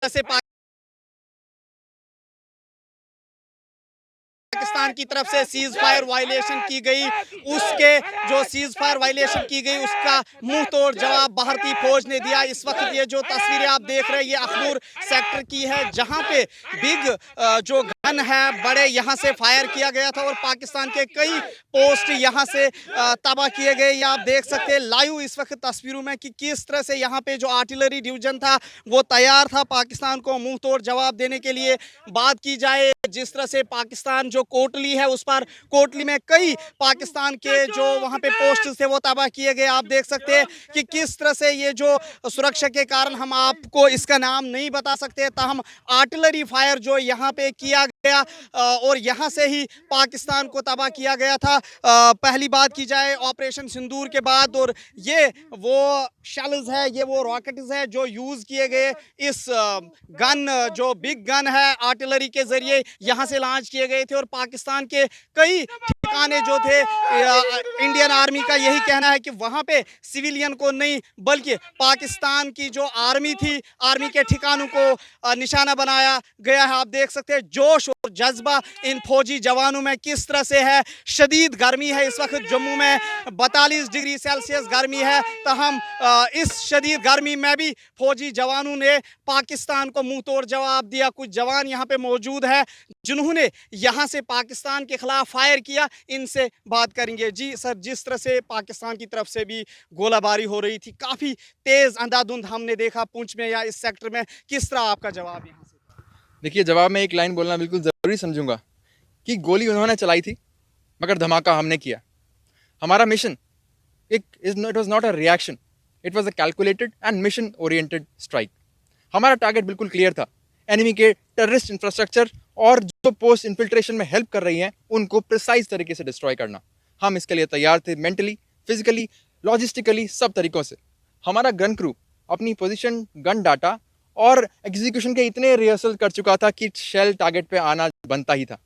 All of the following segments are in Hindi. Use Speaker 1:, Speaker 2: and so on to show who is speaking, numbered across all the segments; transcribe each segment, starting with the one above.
Speaker 1: से पाकिस्तान की तरफ से सीज फायर वायलेशन की गई, उसके जो सीज फायर वायलेशन की गई उसका मुंह तोड़ जवाब भारतीय फौज ने दिया। इस वक्त ये जो तस्वीरें आप देख रहे हैं ये अखनूर सेक्टर की है, जहां पे बिग जो गन है बड़े यहां से फायर किया गया था और पाकिस्तान के कई पोस्ट यहां से तबाह किए गए। ये आप देख सकते हैं लाइव इस वक्त तस्वीरों में कि किस तरह से यहाँ पे जो आर्टिलरी डिवीजन था वो तैयार था पाकिस्तान को मुंह तोड़ जवाब देने के लिए। बात की जाए जिस तरह से पाकिस्तान जो कोटली है उस पर कोटली में कई पाकिस्तान के जो वहां पे पोस्ट थे वो तबाह किए गए। आप देख सकते हैं कि किस तरह से ये जो सुरक्षा के कारण हम आपको इसका नाम नहीं बता सकते, ताहम आर्टिलरी फायर जो यहाँ पे किया गया और यहाँ से ही पाकिस्तान को तबाह किया गया था। पहली बात की जाए ऑपरेशन सिंदूर के बाद, और ये वो शेल्स है, ये वो रॉकेट्स है जो यूज़ किए गए इस गन जो बिग गन है आर्टिलरी के जरिए यहाँ से लॉन्च किए गए थे। और पाकिस्तान के कई ठिकाने जो थे इंडियन आर्मी का यही कहना है कि वहाँ पे सिविलियन को नहीं बल्कि पाकिस्तान की जो आर्मी थी, आर्मी के ठिकानों को निशाना बनाया गया है। आप देख सकते हैं जोश और जज्बा इन फौजी जवानों में किस तरह से है। शदीद गर्मी है इस वक्त जम्मू में 42 डिग्री सेल्सियस गर्मी है, तहम इस शदीद गर्मी में भी फौजी जवानों ने पाकिस्तान को मुंह तोड़ जवाब दिया। कुछ जवान यहाँ पे मौजूद है जिन्होंने यहाँ से पाकिस्तान के खिलाफ फायर किया, इनसे बात करेंगे। जी सर, जिस तरह से पाकिस्तान की तरफ से भी गोलाबारी हो रही थी, काफ़ी तेज़ अंधाधुंध हमने देखा पुंछ में या इस सेक्टर में, किस तरह आपका जवाब यहाँ से?
Speaker 2: देखिए, जवाब में एक लाइन बोलना बिल्कुल ज़रूरी समझूंगा कि गोली उन्होंने चलाई थी मगर धमाका हमने किया। हमारा mission it was not a reaction, it was a calculated and mission oriented strike. हमारा टारगेट बिल्कुल क्लियर था, एनिमी के टेररिस्ट इंफ्रास्ट्रक्चर और जो पोस्ट इन्फिल्ट्रेशन में हेल्प कर रही हैं उनको प्रिसाइज तरीके से डिस्ट्रॉय करना। हम इसके लिए तैयार थे, मेंटली, फिजिकली, लॉजिस्टिकली, सब तरीक़ों से। हमारा गन क्रू अपनी पोजीशन, गन डाटा और एग्जीक्यूशन के इतने रिहर्सल कर चुका था कि शेल टारगेट पे आना बनता ही था।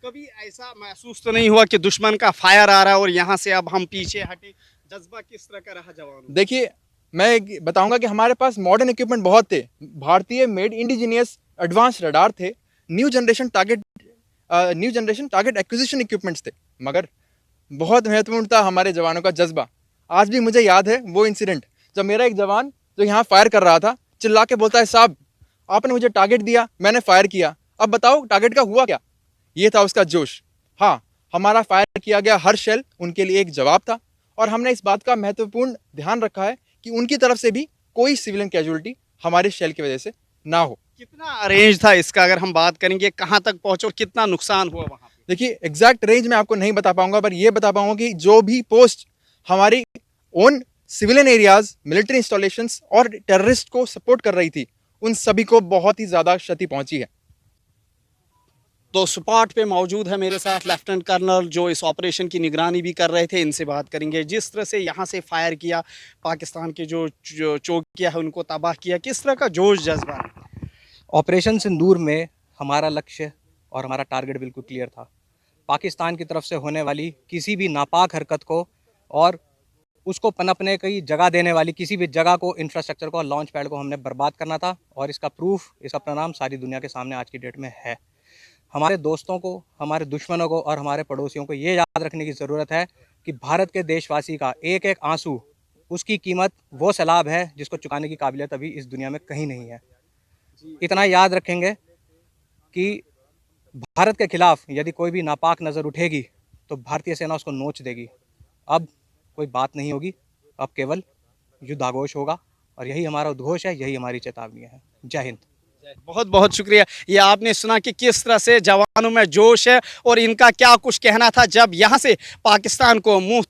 Speaker 1: कभी ऐसा महसूस तो नहीं हुआ कि दुश्मन का फायर आ रहा है और यहाँ से अब हम पीछे हटे? जज्बा किस तरह का रहा जवानों?
Speaker 2: देखिए, मैं बताऊंगा कि हमारे पास मॉडर्न इक्विपमेंट बहुत थे, भारतीय मेड इंडिजीनियस एडवांस रडार थे, new generation target acquisition equipments थे, मगर बहुत महत्वपूर्ण था हमारे जवानों का जज्बा। आज भी मुझे याद है वो इंसिडेंट जब मेरा एक जवान जो यहाँ फायर कर रहा था चिल्ला के बोलता है, साहब आपने मुझे टारगेट दिया, मैंने फायर किया, अब बताओ टारगेट का हुआ क्या? ये था उसका जोश। हाँ, हमारा फायर किया गया हर शेल उनके लिए एक जवाब था, और हमने इस बात का महत्वपूर्ण ध्यान रखा है कि उनकी तरफ से भी कोई सिविलियन कैजुअलिटी हमारे शेल की वजह से ना हो।
Speaker 1: कितना रेंज था इसका अगर हम बात करेंगे, कहाँ तक पहुँचे और कितना नुकसान हुआ वहाँ पे?
Speaker 2: देखिए, एग्जैक्ट रेंज मैं आपको नहीं बता पाऊंगा, पर ये बता पाऊंगा कि जो भी पोस्ट हमारी own civilian areas, military installations और टेररिस्ट को सपोर्ट कर रही थी, उन सभी को बहुत ही ज़्यादा क्षति पहुंची है।
Speaker 1: तो स्पॉट पे मौजूद है मेरे साथ लेफ्टिनेंट कर्नल जो इस ऑपरेशन की निगरानी भी कर रहे थे, इनसे बात करेंगे। जिस तरह से यहाँ से फायर किया, पाकिस्तान के जो चौकियाँ है उनको तबाह किया, किस तरह का जोश जज्बा है?
Speaker 3: ऑपरेशन सिंदूर में हमारा लक्ष्य और हमारा टारगेट बिल्कुल क्लियर था। पाकिस्तान की तरफ से होने वाली किसी भी नापाक हरकत को और उसको पनपने की जगह देने वाली किसी भी जगह को, इंफ्रास्ट्रक्चर को और लॉन्च पैड को हमने बर्बाद करना था, और इसका प्रूफ, इसका परिणाम सारी दुनिया के सामने आज की डेट में है। हमारे दोस्तों को, हमारे दुश्मनों को और हमारे पड़ोसियों को ये याद रखने की ज़रूरत है कि भारत के देशवासी का एक एक आंसू, उसकी कीमत वो सैलाब है जिसको चुकाने की काबिलियत अभी इस दुनिया में कहीं नहीं है। इतना याद रखेंगे कि भारत के खिलाफ यदि कोई भी नापाक नज़र उठेगी तो भारतीय सेना उसको नोच देगी। अब कोई बात नहीं होगी, अब केवल युद्धाघोष होगा, और यही हमारा उद्घोष है, यही हमारी चेतावनी है। जय हिंद।
Speaker 1: बहुत बहुत शुक्रिया। ये आपने सुना कि किस तरह से जवानों में जोश है और इनका क्या कुछ कहना था जब यहाँ से पाकिस्तान को मुंह